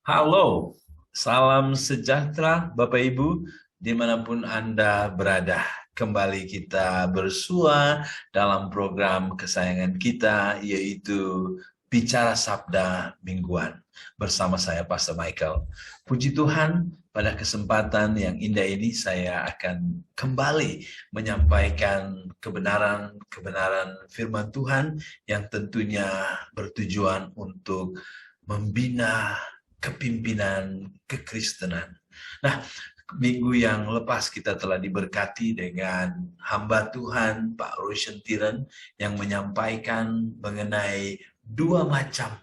Halo, salam sejahtera Bapak Ibu dimanapun Anda berada. Kembali kita bersua dalam program kesayangan kita yaitu Bicara Sabda Mingguan bersama saya Pastor Michael. Puji Tuhan, pada kesempatan yang indah ini saya akan kembali menyampaikan kebenaran firman Tuhan yang tentunya bertujuan untuk membina kepimpinan kekristenan. Nah, minggu yang lepas kita telah diberkati dengan hamba Tuhan Pak Roshan Tiran yang menyampaikan mengenai dua macam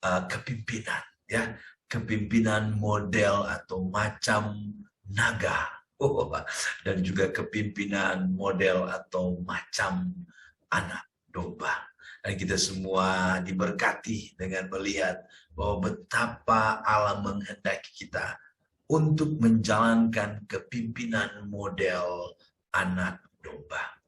kepimpinan, ya, kepimpinan model atau macam naga, dan juga kepimpinan model atau macam anak domba. Dan kita semua diberkati dengan melihat bahwa betapa Allah menghendaki kita untuk menjalankan kepimpinan model anak domba.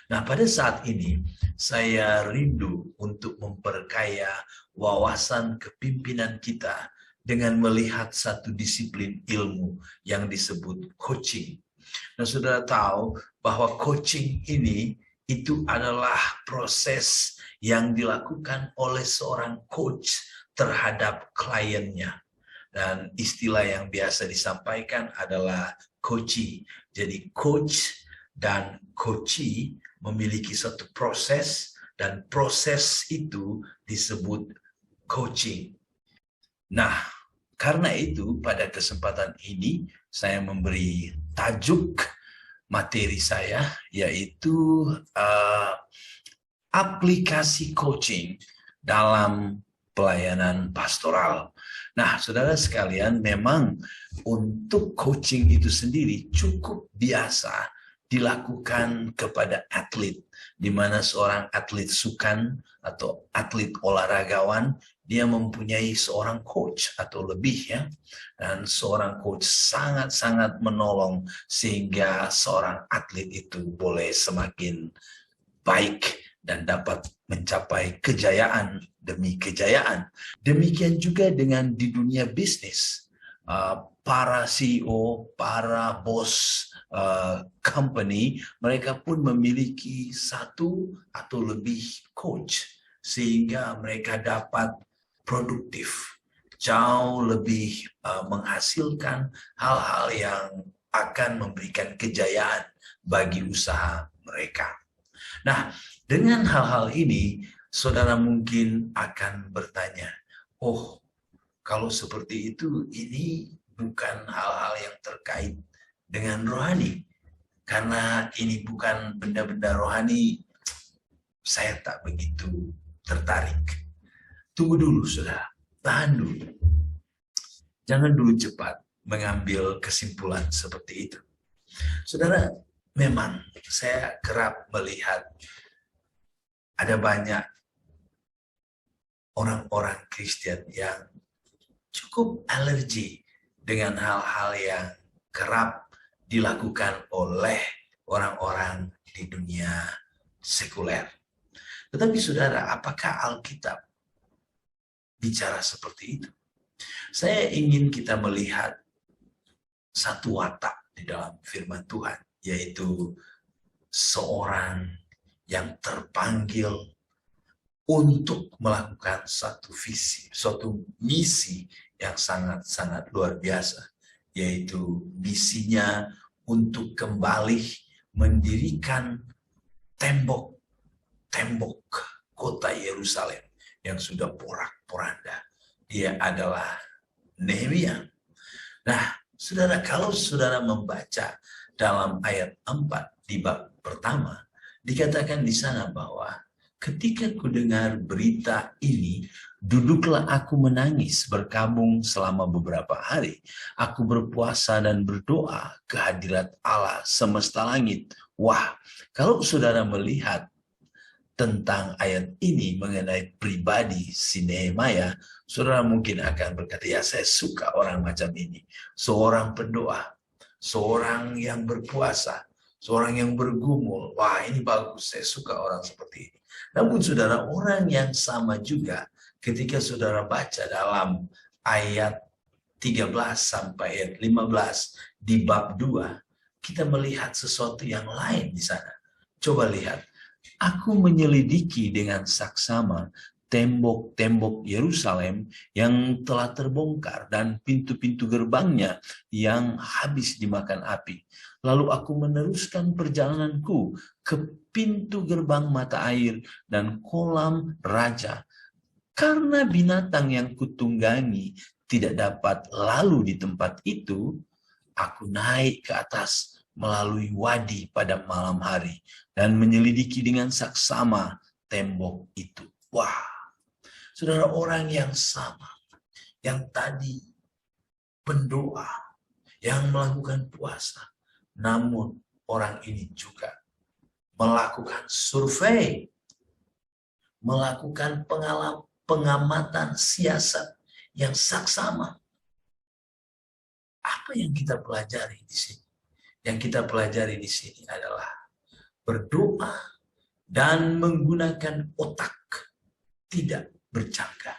Nah, pada saat ini saya rindu untuk memperkaya wawasan kepimpinan kita dengan melihat satu disiplin ilmu yang disebut coaching. Nah, saudara tahu bahwa coaching ini itu adalah proses yang dilakukan oleh seorang coach terhadap kliennya. Dan istilah yang biasa disampaikan adalah coachee. Jadi coach dan coachee memiliki satu proses dan proses itu disebut coaching. Nah, karena itu pada kesempatan ini saya memberi tajuk materi saya yaitu aplikasi coaching dalam pelayanan pastoral. Nah, saudara sekalian, memang untuk coaching itu sendiri cukup biasa dilakukan kepada atlet, di mana seorang atlet sukan atau atlet olahragawan, dia mempunyai seorang coach atau lebih, ya. Dan seorang coach sangat-sangat menolong sehingga seorang atlet itu boleh semakin baik dan dapat mencapai kejayaan demi kejayaan. Demikian juga dengan di dunia bisnis. Para CEO, para bos company, mereka pun memiliki satu atau lebih coach sehingga mereka dapat produktif, jauh lebih menghasilkan hal-hal yang akan memberikan kejayaan bagi usaha mereka. Nah, dengan hal-hal ini, saudara mungkin akan bertanya, oh, kalau seperti itu, ini bukan hal-hal yang terkait dengan rohani. Karena ini bukan benda-benda rohani, saya tak begitu tertarik. Tunggu dulu, saudara. Tahan dulu. Jangan dulu cepat mengambil kesimpulan seperti itu. Saudara, memang saya kerap melihat ada banyak orang-orang Kristen yang cukup alergi dengan hal-hal yang kerap dilakukan oleh orang-orang di dunia sekuler. Tetapi saudara, apakah Alkitab bicara seperti itu? Saya ingin kita melihat satu watak di dalam firman Tuhan, yaitu seorang yang terpanggil untuk melakukan satu visi, suatu misi yang sangat-sangat luar biasa, yaitu misinya untuk kembali mendirikan tembok-tembok kota Yerusalem yang sudah porak-poranda. Dia adalah Nehemia. Nah, saudara, kalau saudara membaca dalam ayat 4 di bab pertama, dikatakan di sana bahwa ketika kudengar berita ini, duduklah aku menangis berkabung selama beberapa hari. Aku berpuasa dan berdoa ke hadirat Allah semesta langit. Wah, kalau saudara melihat tentang ayat ini mengenai pribadi si Nehemia, saudara mungkin akan berkata, ya saya suka orang macam ini. Seorang pendoa, seorang yang berpuasa, seorang yang bergumul. Wah, ini bagus, saya suka orang seperti ini. Namun saudara, orang yang sama juga Ketika saudara baca dalam ayat 13 sampai ayat 15 di bab 2, kita melihat sesuatu yang lain di sana. Coba lihat. Aku menyelidiki dengan saksama tembok-tembok Yerusalem yang telah terbongkar dan pintu-pintu gerbangnya yang habis dimakan api. Lalu aku meneruskan perjalananku ke pintu gerbang mata air dan kolam raja. Karena binatang yang kutunggangi tidak dapat lalu di tempat itu, aku naik ke atas melalui wadi pada malam hari dan menyelidiki dengan saksama tembok itu. Wah, saudara, orang yang sama, yang tadi pendoa, yang melakukan puasa, namun orang ini juga melakukan survei, melakukan pengamatan siasat yang saksama. Apa yang kita pelajari di sini? Yang kita pelajari di sini adalah berdoa dan menggunakan otak, tidak bercangka.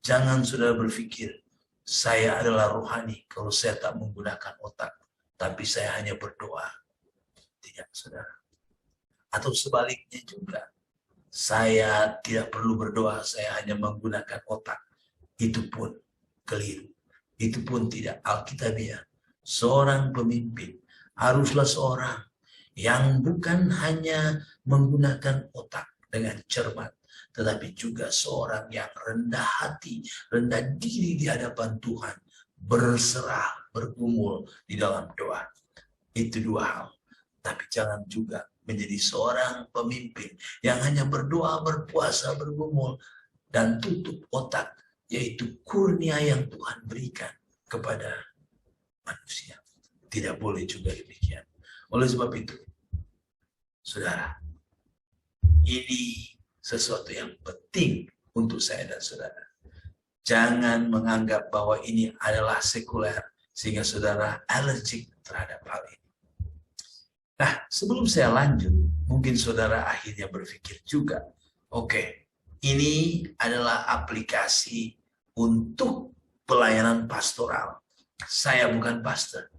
Jangan saudara berpikir, saya adalah rohani kalau saya tak menggunakan otak, tapi saya hanya berdoa. Tidak, saudara. Atau sebaliknya juga, saya tidak perlu berdoa, saya hanya menggunakan otak. Itu pun keliru. Itu pun tidak alkitabiah. Seorang pemimpin haruslah seorang yang bukan hanya menggunakan otak dengan cermat, tetapi juga seorang yang rendah hati, rendah diri di hadapan Tuhan, berserah, bergumul di dalam doa. Itu dua hal. Tapi jangan juga menjadi seorang pemimpin yang hanya berdoa, berpuasa, bergumul, dan tutup otak, yaitu kurnia yang Tuhan berikan kepada manusia. Tidak boleh juga demikian. Oleh sebab itu, saudara, ini sesuatu yang penting untuk saya dan saudara. Jangan menganggap bahwa ini adalah sekuler, sehingga saudara alergik terhadap hal ini. Nah, sebelum saya lanjut, mungkin saudara akhirnya berpikir juga, oke, ini adalah aplikasi untuk pelayanan pastoral. Saya bukan pastor.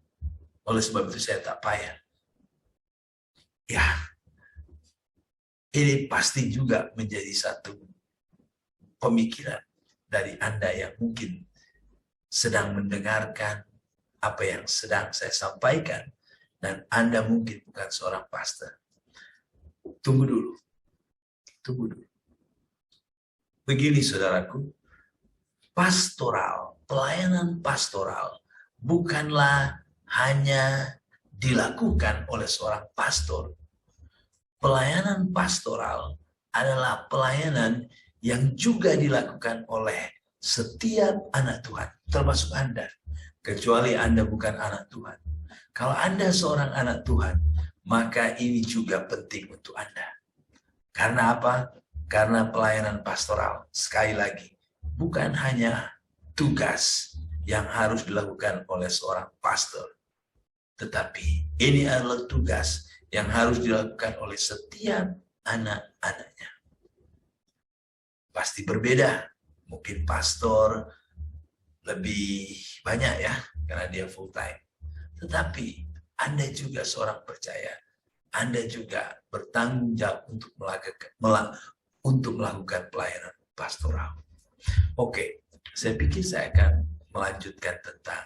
Oleh sebab itu saya tak payah. Ya, ini pasti juga menjadi satu pemikiran dari Anda yang mungkin sedang mendengarkan apa yang sedang saya sampaikan, dan Anda mungkin bukan seorang pastor. Tunggu dulu. Begini saudaraku, pastoral, pelayanan pastoral bukanlah hanya dilakukan oleh seorang pastor. Pelayanan pastoral adalah pelayanan yang juga dilakukan oleh setiap anak Tuhan, termasuk Anda. Kecuali Anda bukan anak Tuhan. Kalau Anda seorang anak Tuhan, maka ini juga penting untuk Anda. Karena apa? Karena pelayanan pastoral, sekali lagi, bukan hanya tugas yang harus dilakukan oleh seorang pastor, tetapi ini adalah tugas yang harus dilakukan oleh setiap anak-anaknya. Pasti berbeda. Mungkin pastor lebih banyak ya, karena dia full time. Tetapi Anda juga seorang percaya. Anda juga bertanggung jawab untuk melakukan pelayanan pastoral. Oke, saya pikir saya akan melanjutkan tentang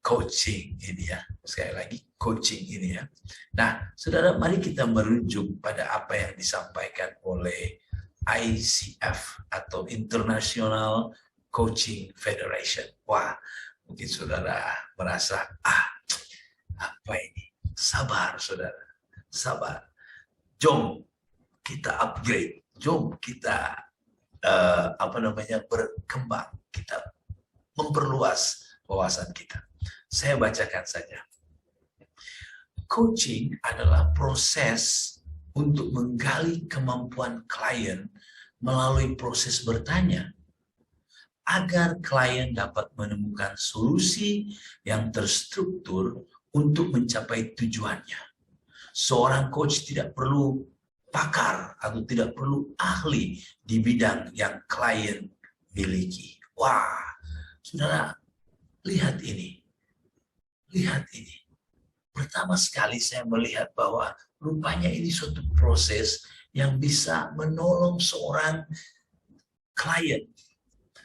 coaching ini ya. Sekali lagi, coaching ini ya. Nah, saudara, mari kita merujuk pada apa yang disampaikan oleh ICF atau International Coaching Federation. Wah, mungkin saudara merasa, apa ini? Sabar, saudara. Sabar. Jom kita upgrade. Jom kita berkembang. Kita memperluas wawasan kita. Saya bacakan saja. Coaching adalah proses untuk menggali kemampuan klien melalui proses bertanya, agar klien dapat menemukan solusi yang terstruktur untuk mencapai tujuannya. Seorang coach tidak perlu pakar atau tidak perlu ahli di bidang yang klien miliki. Wah, saudara, lihat ini. Lihat ini. Pertama sekali saya melihat bahwa rupanya ini suatu proses yang bisa menolong seorang klien.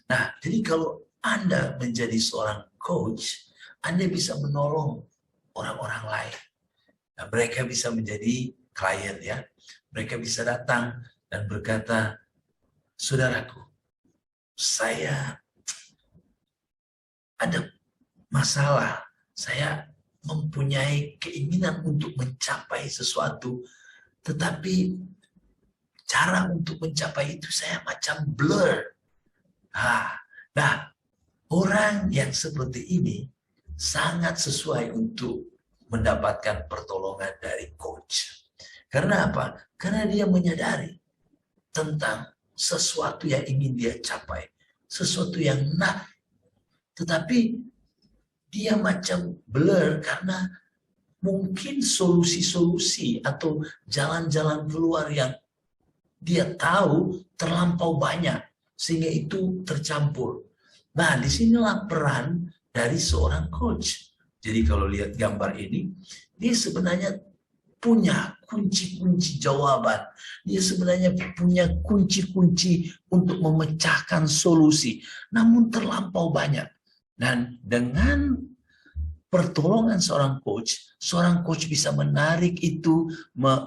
Nah, jadi kalau Anda menjadi seorang coach, Anda bisa menolong orang-orang lain. Nah, mereka bisa menjadi klien ya. Mereka bisa datang dan berkata, saudaraku, saya ada masalah. Saya mempunyai keinginan untuk mencapai sesuatu, tetapi cara untuk mencapai itu saya macam blur. Nah, orang yang seperti ini sangat sesuai untuk mendapatkan pertolongan dari coach. Karena apa? Karena dia menyadari tentang sesuatu yang ingin dia capai, sesuatu yang tetapi dia macam blur karena mungkin solusi-solusi atau jalan-jalan keluar yang dia tahu terlampau banyak sehingga itu tercampur. Nah, disinilah peran dari seorang coach. Jadi kalau lihat gambar ini, dia sebenarnya punya kunci-kunci jawaban. Dia sebenarnya punya kunci-kunci untuk memecahkan solusi. Namun terlampau banyak. Dan dengan pertolongan seorang coach bisa menarik itu,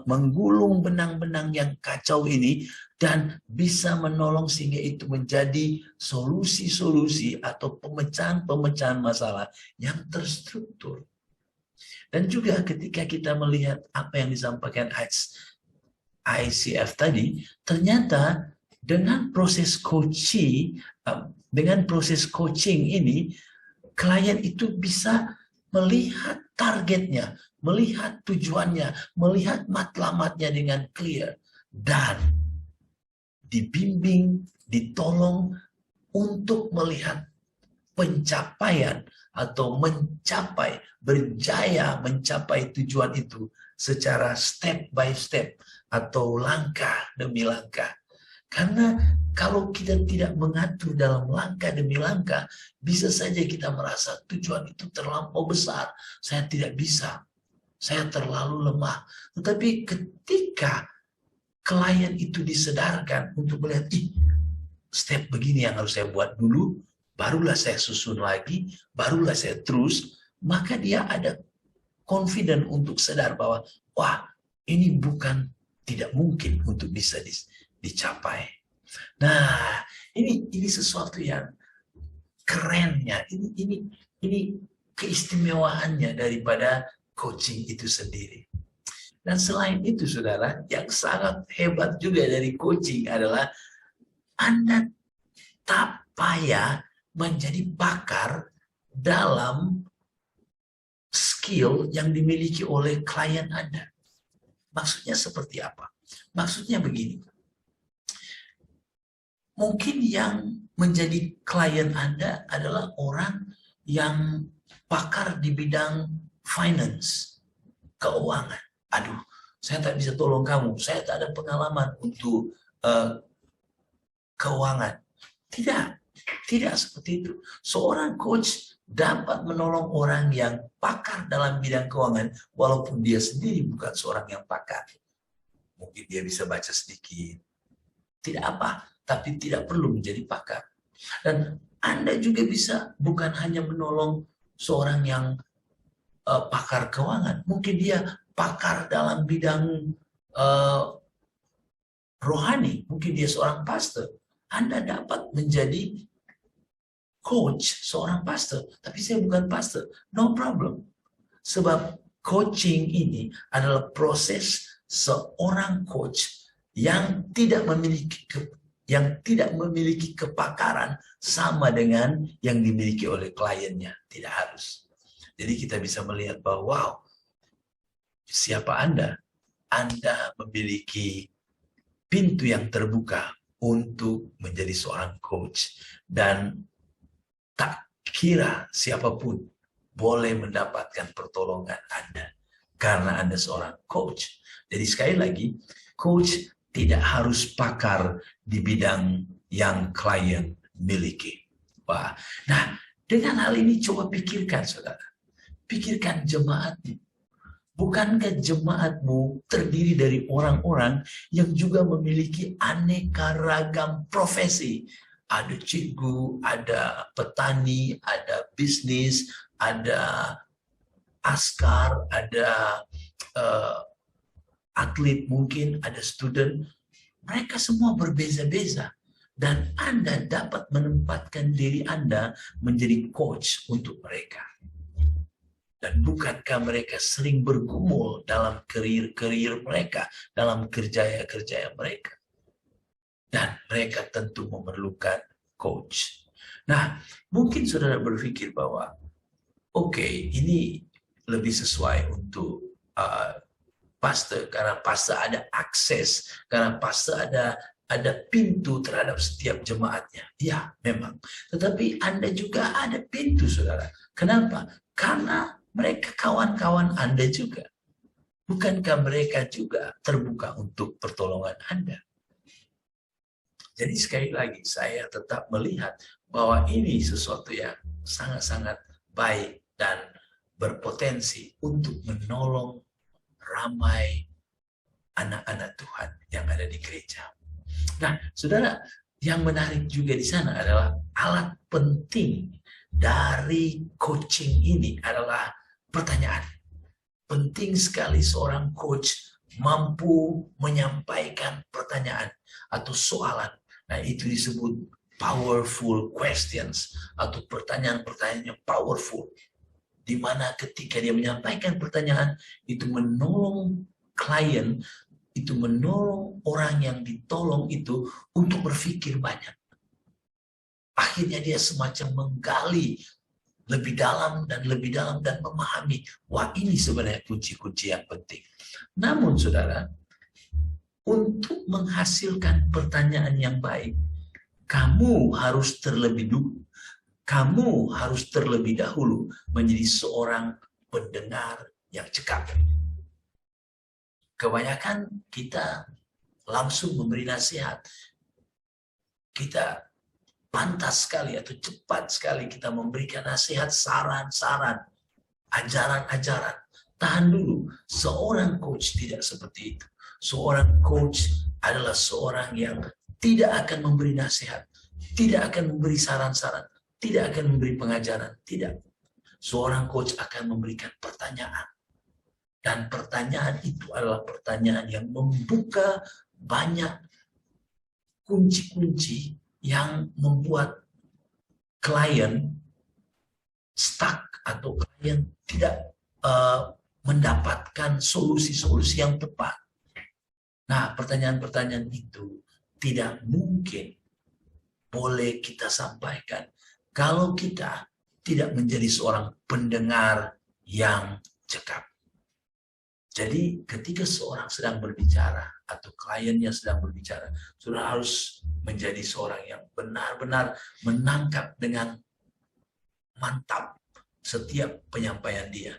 menggulung benang-benang yang kacau ini, dan bisa menolong sehingga itu menjadi solusi-solusi atau pemecahan-pemecahan masalah yang terstruktur. Dan juga ketika kita melihat apa yang disampaikan ICF tadi, ternyata dengan proses coaching ini, klien itu bisa melihat targetnya, melihat tujuannya, melihat matlamatnya dengan clear, dan dibimbing, ditolong untuk melihat pencapaian atau berjaya mencapai tujuan itu secara step by step atau langkah demi langkah. Karena kalau kita tidak mengatur dalam langkah demi langkah, bisa saja kita merasa tujuan itu terlampau besar. Saya tidak bisa, saya terlalu lemah. Tetapi ketika klien itu disedarkan untuk melihat, step begini yang harus saya buat dulu, barulah saya susun lagi, barulah saya terus, maka dia ada confident untuk sadar bahwa, wah, ini bukan tidak mungkin untuk bisa dicapai. Nah, ini sesuatu yang kerennya, ini keistimewaannya daripada coaching itu sendiri. Dan selain itu, saudara, yang sangat hebat juga dari coaching adalah Anda tak payah menjadi pakar dalam skill yang dimiliki oleh klien Anda. Maksudnya seperti apa? Maksudnya begini. Mungkin yang menjadi klien Anda adalah orang yang pakar di bidang finance, keuangan. Aduh, saya tak bisa tolong kamu. Saya tak ada pengalaman untuk keuangan. Tidak seperti itu. Seorang coach dapat menolong orang yang pakar dalam bidang keuangan walaupun dia sendiri bukan seorang yang pakar. Mungkin dia bisa baca sedikit. Tidak apa, tapi tidak perlu menjadi pakar. Dan Anda juga bisa bukan hanya menolong seorang yang pakar keuangan. Mungkin dia pakar dalam bidang rohani. Mungkin dia seorang pastor. Anda dapat menjadi coach seorang pastor, tapi saya bukan pastor, no problem. Sebab coaching ini adalah proses seorang coach yang tidak memiliki kepakaran sama dengan yang dimiliki oleh kliennya, tidak harus. Jadi kita bisa melihat bahwa wow, siapa Anda? Anda memiliki pintu yang terbuka untuk menjadi seorang coach, dan tak kira siapapun boleh mendapatkan pertolongan Anda karena Anda seorang coach. Jadi sekali lagi, Coach tidak harus pakar di bidang yang klien miliki. Wah, nah dengan hal ini coba pikirkan saudara. Pikirkan jemaatmu. Bukankah jemaatmu terdiri dari orang-orang yang juga memiliki aneka ragam profesi? Ada cikgu, ada petani, ada bisnis, ada askar, ada atlet mungkin, ada student. Mereka semua berbeza-beza. Dan Anda dapat menempatkan diri Anda menjadi coach untuk mereka. Dan bukankah mereka sering bergumul dalam karir-karir mereka, dalam kerjaya-kerjaya mereka. Dan mereka tentu memerlukan coach. Nah, mungkin saudara berpikir bahwa, oke, ini lebih sesuai untuk pastor, karena pastor ada akses, karena pastor ada pintu terhadap setiap jemaatnya. Ya, memang. Tetapi Anda juga ada pintu, saudara. Kenapa? Karena mereka kawan-kawan Anda juga. Bukankah mereka juga terbuka untuk pertolongan Anda? Jadi sekali lagi, saya tetap melihat bahwa ini sesuatu yang sangat-sangat baik dan berpotensi untuk menolong ramai anak-anak Tuhan yang ada di gereja. Nah, saudara, yang menarik juga di sana adalah alat penting dari coaching ini adalah pertanyaan. Penting sekali seorang coach mampu menyampaikan pertanyaan atau soalan. Nah, itu disebut powerful questions atau pertanyaan-pertanyaan yang powerful. Di mana ketika dia menyampaikan pertanyaan, itu menolong klien, itu menolong orang yang ditolong itu untuk berpikir banyak. Akhirnya dia semacam menggali lebih dalam dan memahami, wah ini sebenarnya kunci-kunci yang penting. Namun saudara, untuk menghasilkan pertanyaan yang baik, kamu harus terlebih dahulu menjadi seorang pendengar yang cekap. Kebanyakan kita langsung memberi nasihat. Kita pantas sekali atau cepat sekali kita memberikan nasihat, saran-saran, ajaran-ajaran. Tahan dulu, seorang coach tidak seperti itu. Seorang coach adalah seorang yang tidak akan memberi nasihat, tidak akan memberi saran-saran, tidak akan memberi pengajaran, tidak. Seorang coach akan memberikan pertanyaan. Dan pertanyaan itu adalah pertanyaan yang membuka banyak kunci-kunci yang membuat klien stuck atau klien tidak mendapatkan solusi-solusi yang tepat. Nah, pertanyaan-pertanyaan itu tidak mungkin boleh kita sampaikan kalau kita tidak menjadi seorang pendengar yang cekap. Jadi ketika seorang sedang berbicara atau kliennya sedang berbicara, saudara harus menjadi seorang yang benar-benar menangkap dengan mantap setiap penyampaian dia.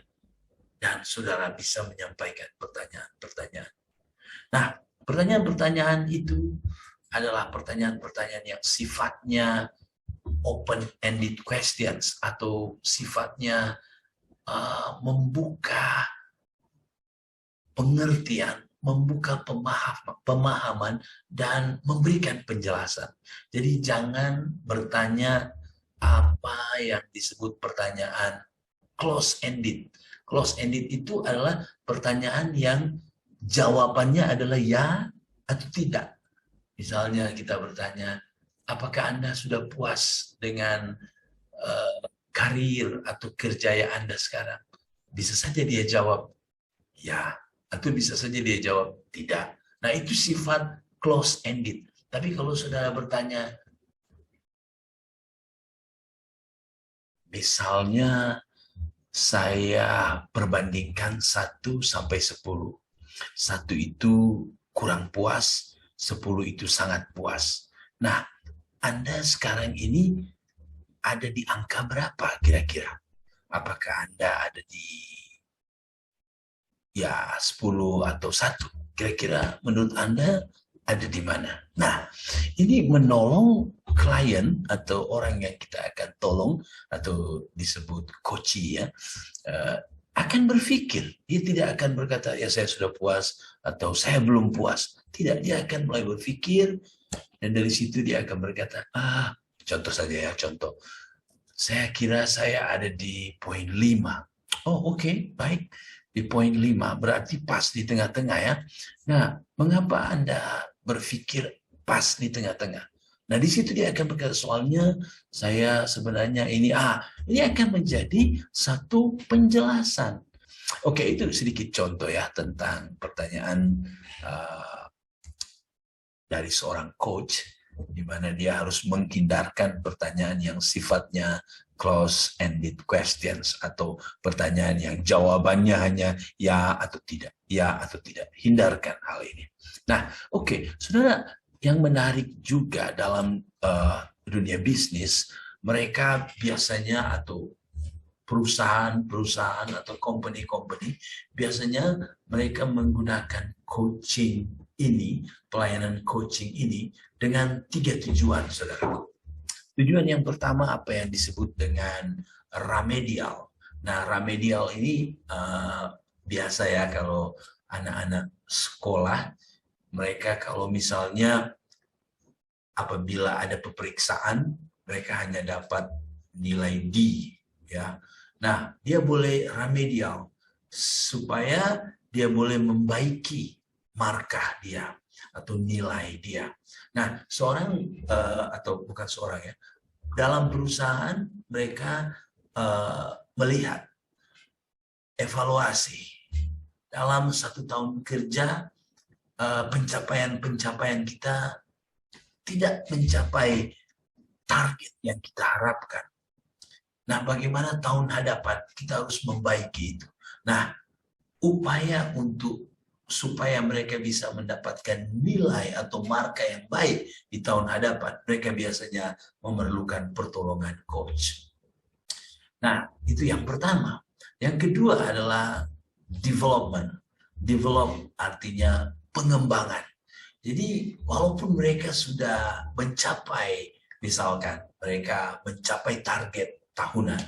Dan saudara bisa menyampaikan pertanyaan-pertanyaan. Nah, pertanyaan-pertanyaan itu adalah pertanyaan-pertanyaan yang sifatnya open-ended questions atau sifatnya membuka pengertian, membuka pemahaman, dan memberikan penjelasan. Jadi jangan bertanya apa yang disebut pertanyaan close-ended. Close-ended itu adalah pertanyaan yang jawabannya adalah ya atau tidak. Misalnya kita bertanya, apakah Anda sudah puas dengan karir atau kerjaya Anda sekarang? Bisa saja dia jawab ya, atau bisa saja dia jawab tidak. Nah, itu sifat close-ended. Tapi kalau saudara bertanya, misalnya saya perbandingkan 1 sampai 10. 1 itu kurang puas, 10 itu sangat puas. Nah, Anda sekarang ini ada di angka berapa kira-kira? Apakah Anda ada di 10 atau 1? Kira-kira menurut Anda ada di mana? Nah, ini menolong klien atau orang yang kita akan tolong atau disebut coachee ya, akan berpikir. Dia tidak akan berkata, ya saya sudah puas atau saya belum puas. Tidak, dia akan mulai berpikir dan dari situ dia akan berkata, contoh saja ya, contoh. Saya kira saya ada di poin 5. Oh oke, baik. Di poin 5, berarti pas di tengah-tengah ya. Nah, mengapa Anda berpikir pas di tengah-tengah? Nah, di situ dia akan berkata, soalnya saya sebenarnya ini akan menjadi satu penjelasan. Oke, itu sedikit contoh ya tentang pertanyaan dari seorang coach, di mana dia harus menghindarkan pertanyaan yang sifatnya close-ended questions atau pertanyaan yang jawabannya hanya ya atau tidak, ya atau tidak. Hindarkan hal ini. Nah, oke, saudara, yang menarik juga dalam dunia bisnis, mereka biasanya atau perusahaan-perusahaan atau company-company biasanya mereka menggunakan coaching ini, pelayanan coaching ini dengan 3 tujuan, saudaraku. Tujuan yang pertama apa yang disebut dengan remedial. Nah, remedial ini biasa ya kalau anak-anak sekolah, mereka kalau misalnya apabila ada peperiksaan, mereka hanya dapat nilai D, ya. Nah, dia boleh remedial supaya dia boleh membaiki markah dia atau nilai dia. Nah, seorang atau bukan seorang ya, dalam perusahaan mereka melihat evaluasi dalam 1 tahun kerja, pencapaian kita tidak mencapai target yang kita harapkan. Nah, bagaimana tahun hadapan kita harus membaiki itu. Nah, upaya supaya mereka bisa mendapatkan nilai atau marka yang baik di tahun hadapan, mereka biasanya memerlukan pertolongan coach. Nah, itu yang pertama. Yang kedua adalah development. Develop artinya pengembangan. Jadi, walaupun mereka sudah mencapai, misalkan mereka mencapai target tahunan.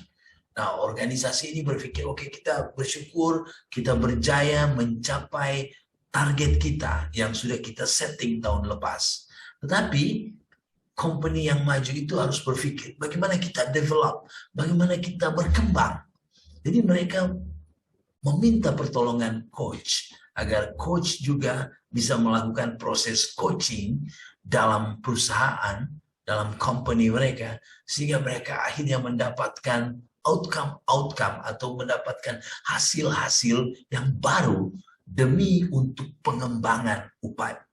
Nah, organisasi ini berpikir, oke, kita bersyukur, kita berjaya mencapai target kita yang sudah kita setting tahun lepas. Tetapi, company yang maju itu harus berpikir, bagaimana kita develop, bagaimana kita berkembang. Jadi mereka meminta pertolongan coach, agar coach juga bisa melakukan proses coaching dalam perusahaan, dalam company mereka, sehingga mereka akhirnya mendapatkan outcome atau mendapatkan hasil-hasil yang baru demi untuk pengembangan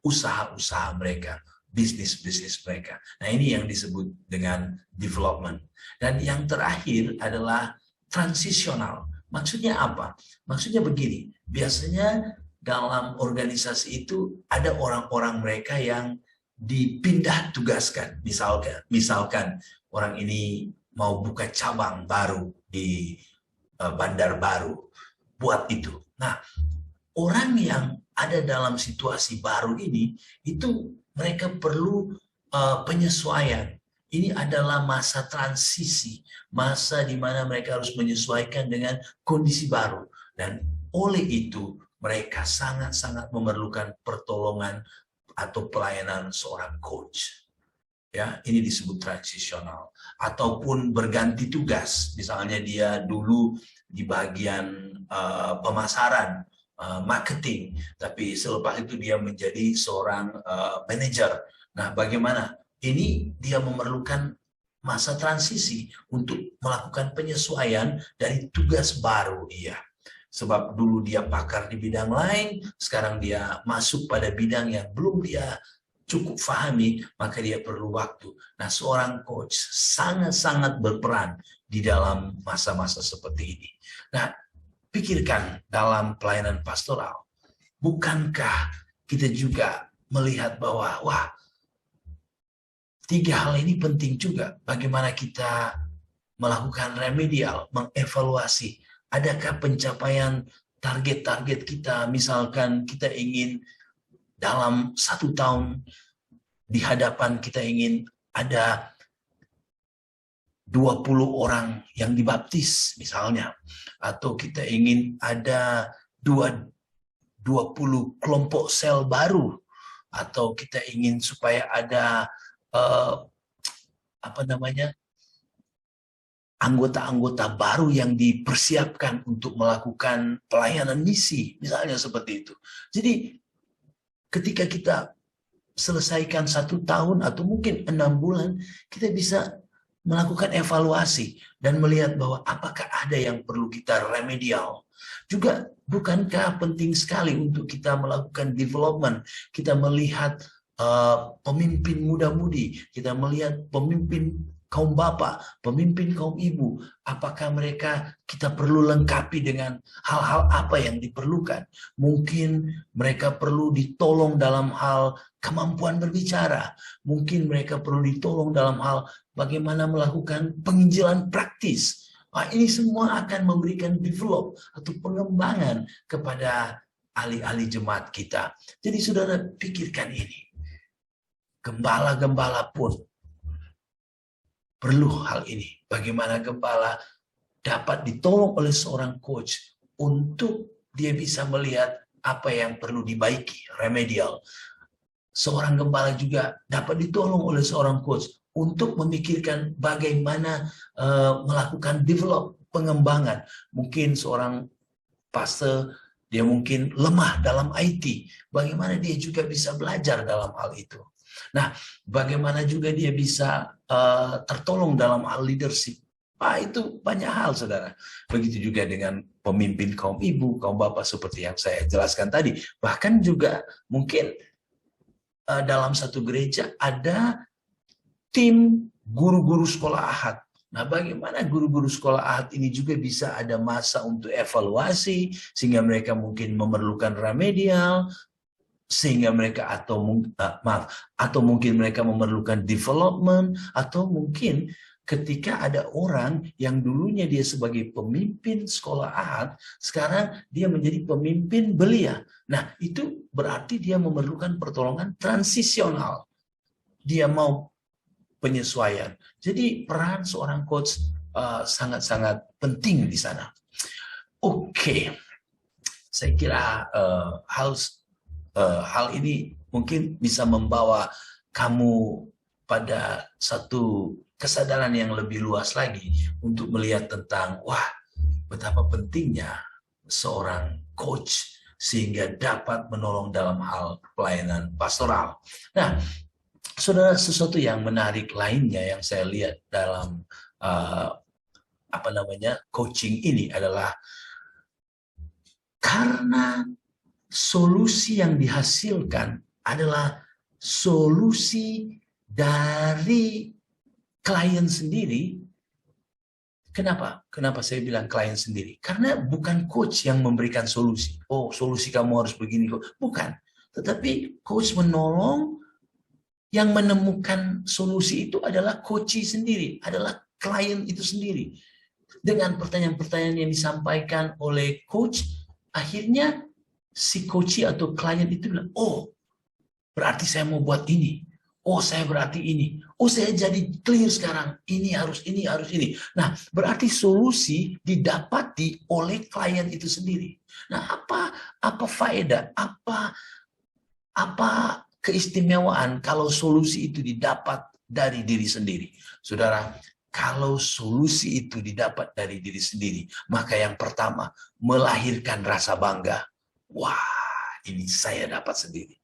usaha-usaha mereka, bisnis-bisnis mereka. Nah, ini yang disebut dengan development. Dan yang terakhir adalah transisional. Maksudnya apa? Maksudnya begini, biasanya dalam organisasi itu ada orang-orang mereka yang dipindah tugaskan. Misalkan orang ini mau buka cabang baru di Bandar Baru, buat itu. Nah, orang yang ada dalam situasi baru ini, itu mereka perlu penyesuaian. Ini adalah masa transisi, masa di mana mereka harus menyesuaikan dengan kondisi baru. Dan oleh itu, mereka sangat-sangat memerlukan pertolongan atau pelayanan seorang coach. Ya, ini disebut transisional. Ataupun berganti tugas. Misalnya dia dulu di bagian pemasaran, marketing, tapi selepas itu dia menjadi seorang manajer. Nah, bagaimana? Ini dia memerlukan masa transisi untuk melakukan penyesuaian dari tugas baru dia. Sebab dulu dia pakar di bidang lain, sekarang dia masuk pada bidang yang belum dia cukup pahami, maka dia perlu waktu. Nah, seorang coach sangat-sangat berperan di dalam masa-masa seperti ini. Nah, pikirkan dalam pelayanan pastoral, bukankah kita juga melihat bahwa, wah, 3 hal ini penting juga. Bagaimana kita melakukan remedial, mengevaluasi. Adakah pencapaian target-target kita, misalkan kita ingin dalam 1 tahun di hadapan kita ingin ada 20 orang yang dibaptis misalnya, atau kita ingin ada 20 kelompok sel baru, atau kita ingin supaya ada anggota-anggota baru yang dipersiapkan untuk melakukan pelayanan misi, misalnya seperti itu. Jadi ketika kita selesaikan 1 tahun atau mungkin 6 bulan, kita bisa melakukan evaluasi dan melihat bahwa apakah ada yang perlu kita remedial. Juga bukankah penting sekali untuk kita melakukan development, kita melihat pemimpin muda-mudi, kita melihat pemimpin kaum bapak, pemimpin kaum ibu, apakah mereka kita perlu lengkapi dengan hal-hal apa yang diperlukan. Mungkin mereka perlu ditolong dalam hal kemampuan berbicara, mungkin mereka perlu ditolong dalam hal bagaimana melakukan penginjilan praktis. Nah, ini semua akan memberikan develop atau pengembangan kepada ahli-ahli jemaat kita. Jadi saudara pikirkan ini. Gembala-gembala pun perlu hal ini. Bagaimana gembala dapat ditolong oleh seorang coach untuk dia bisa melihat apa yang perlu dibaiki, remedial. Seorang gembala juga dapat ditolong oleh seorang coach untuk memikirkan bagaimana melakukan develop, pengembangan. Mungkin seorang pastor, dia mungkin lemah dalam IT. Bagaimana dia juga bisa belajar dalam hal itu. Nah, bagaimana juga dia bisa tertolong dalam hal leadership. Itu banyak hal, saudara. Begitu juga dengan pemimpin kaum ibu, kaum bapak seperti yang saya jelaskan tadi. Bahkan juga mungkin dalam satu gereja ada tim guru-guru sekolah ahad. Nah, bagaimana guru-guru sekolah ahad ini juga bisa ada masa untuk evaluasi, sehingga mereka mungkin memerlukan remedial, sehingga mereka atau mungkin mereka memerlukan development, atau mungkin ketika ada orang yang dulunya dia sebagai pemimpin sekolah ahad, sekarang dia menjadi pemimpin belia. Nah, itu berarti dia memerlukan pertolongan transisional. Dia mau penyesuaian. Jadi peran seorang coach sangat-sangat penting di sana. Oke. Saya kira hal ini mungkin bisa membawa kamu pada satu kesadaran yang lebih luas lagi untuk melihat tentang betapa pentingnya seorang coach sehingga dapat menolong dalam hal pelayanan pastoral. Nah, saudara, sesuatu yang menarik lainnya yang saya lihat dalam coaching ini adalah karena solusi yang dihasilkan adalah solusi dari klien sendiri. Kenapa? Kenapa saya bilang klien sendiri? Karena bukan coach yang memberikan solusi. Oh, solusi kamu harus begini. Bukan. Tetapi coach menolong, yang menemukan solusi itu adalah coach sendiri, adalah klien itu sendiri. Dengan pertanyaan-pertanyaan yang disampaikan oleh coach, akhirnya si coach atau klien itu bilang, oh, berarti saya mau buat ini. Oh, saya berarti ini. Oh, saya jadi clear sekarang. Ini harus ini, harus ini. Nah, berarti solusi didapati oleh klien itu sendiri. Nah, apa faedah? Apa keistimewaan kalau solusi itu didapat dari diri sendiri? Saudara, kalau solusi itu didapat dari diri sendiri, maka yang pertama, melahirkan rasa bangga. Wah, ini saya dapat sendiri.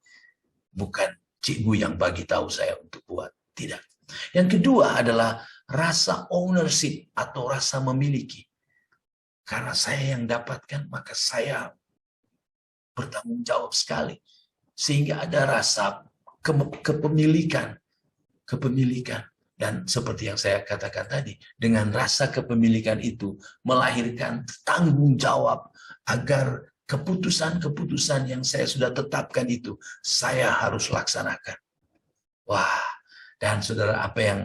Bukan cikgu yang bagi tahu saya untuk buat. Tidak. Yang kedua adalah rasa ownership atau rasa memiliki. Karena saya yang dapatkan, maka saya bertanggung jawab sekali. Sehingga ada rasa kepemilikan. Dan seperti yang saya katakan tadi, dengan rasa kepemilikan itu melahirkan tanggung jawab agar keputusan-keputusan yang saya sudah tetapkan itu saya harus laksanakan. Wah, dan saudara, apa yang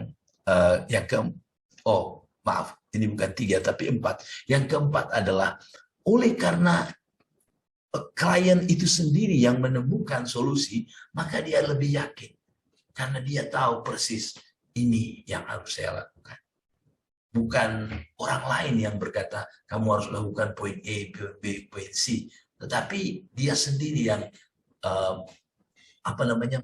ini bukan 3 tapi 4. Yang keempat adalah oleh karena klien itu sendiri yang menemukan solusi, maka dia lebih yakin. Karena dia tahu persis ini yang harus saya lakukan. Bukan orang lain yang berkata, kamu harus lakukan poin A, poin B, poin C. Tetapi dia sendiri yang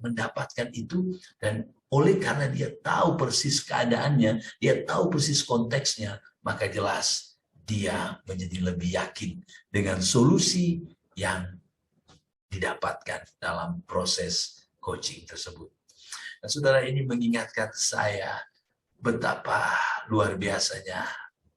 mendapatkan itu, dan oleh karena dia tahu persis keadaannya, dia tahu persis konteksnya, maka jelas dia menjadi lebih yakin dengan solusi yang didapatkan dalam proses coaching tersebut. Nah, saudara, ini mengingatkan saya betapa luar biasanya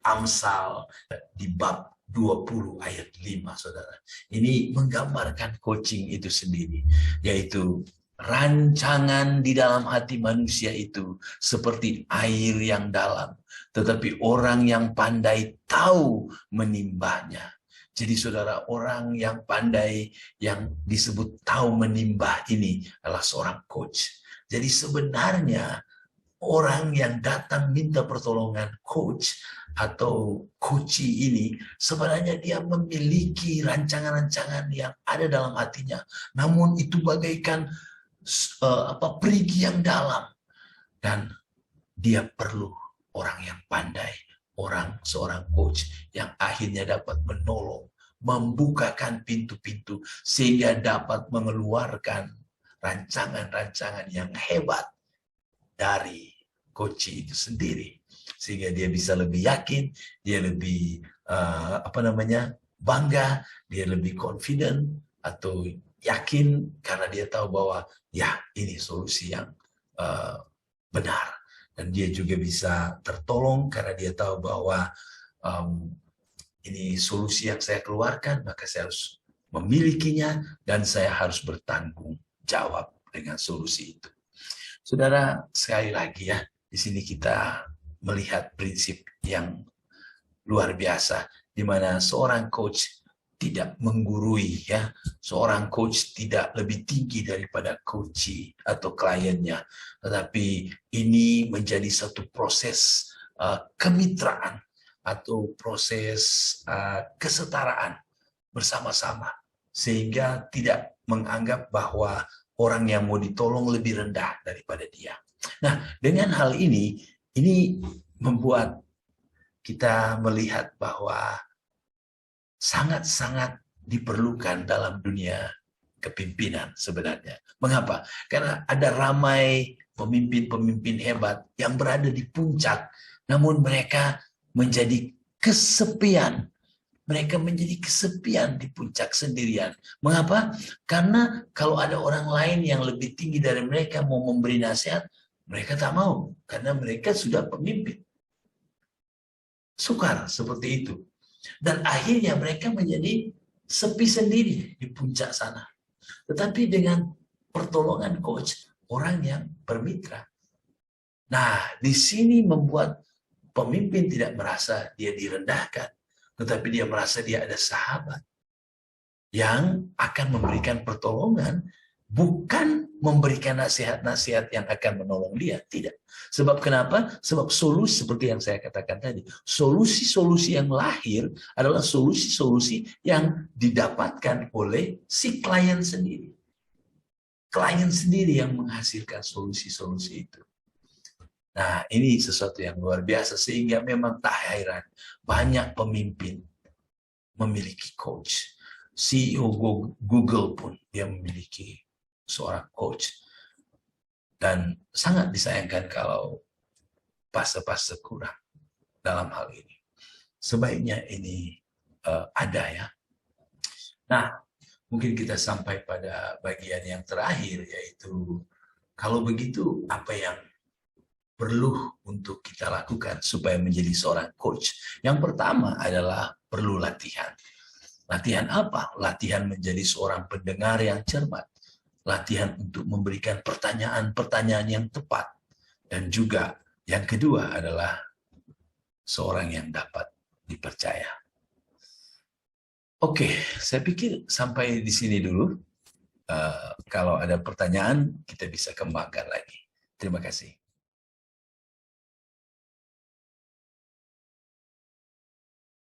Amsal di bab 20 ayat 5, saudara. Ini menggambarkan coaching itu sendiri, yaitu rancangan di dalam hati manusia itu seperti air yang dalam, tetapi orang yang pandai tahu menimbahnya. Jadi saudara, orang yang pandai, yang disebut tahu menimbah ini adalah seorang coach. Jadi sebenarnya orang yang datang minta pertolongan coach atau coachee ini, sebenarnya dia memiliki rancangan-rancangan yang ada dalam hatinya. Namun itu bagaikan perigi yang dalam. Dan dia perlu orang yang pandai, seorang coach yang akhirnya dapat menolong, membukakan pintu-pintu sehingga dapat mengeluarkan rancangan-rancangan yang hebat dari coachee itu sendiri, sehingga dia bisa lebih yakin, dia lebih bangga, dia lebih confident atau yakin karena dia tahu bahwa ya ini solusi yang benar, dan dia juga bisa tertolong karena dia tahu bahwa ini solusi yang saya keluarkan, maka saya harus memilikinya dan saya harus bertanggung jawab dengan solusi itu. Saudara, sekali lagi ya, di sini kita melihat prinsip yang luar biasa, di mana seorang coach tidak menggurui, ya, seorang coach tidak lebih tinggi daripada coachee atau kliennya, tetapi ini menjadi satu proses kemitraan atau proses kesetaraan bersama-sama, sehingga tidak menganggap bahwa orang yang mau ditolong lebih rendah daripada dia. Nah, dengan hal ini membuat kita melihat bahwa sangat-sangat diperlukan dalam dunia kepimpinan sebenarnya. Mengapa? Karena ada ramai pemimpin-pemimpin hebat yang berada di puncak, namun mereka menjadi kesepian. Mereka menjadi kesepian di puncak sendirian. Mengapa? Karena kalau ada orang lain yang lebih tinggi dari mereka mau memberi nasihat, mereka tak mau. Karena mereka sudah pemimpin. Sukar seperti itu. Dan akhirnya mereka menjadi sepi sendiri di puncak sana. Tetapi dengan pertolongan coach, orang yang bermitra. Nah, di sini membuat pemimpin tidak merasa dia direndahkan, tetapi dia merasa dia ada sahabat yang akan memberikan pertolongan, bukan memberikan nasihat-nasihat yang akan menolong dia. Tidak. Sebab kenapa? Sebab solusi seperti yang saya katakan tadi, solusi-solusi yang lahir adalah solusi-solusi yang didapatkan oleh si klien sendiri. Klien sendiri yang menghasilkan solusi-solusi itu. Nah, ini sesuatu yang luar biasa, sehingga memang tak heran banyak pemimpin memiliki coach. CEO Google pun dia memiliki seorang coach. Dan sangat disayangkan kalau fase-fase kurang dalam hal ini. Sebaiknya ini ada, ya. Nah, mungkin kita sampai pada bagian yang terakhir, yaitu kalau begitu apa yang perlu untuk kita lakukan supaya menjadi seorang coach. Yang pertama adalah perlu latihan. Latihan apa? Latihan menjadi seorang pendengar yang cermat. Latihan untuk memberikan pertanyaan-pertanyaan yang tepat. Dan juga yang kedua adalah seorang yang dapat dipercaya. Oke, saya pikir sampai di sini dulu. Kalau ada pertanyaan, kita bisa kembangkan lagi. Terima kasih.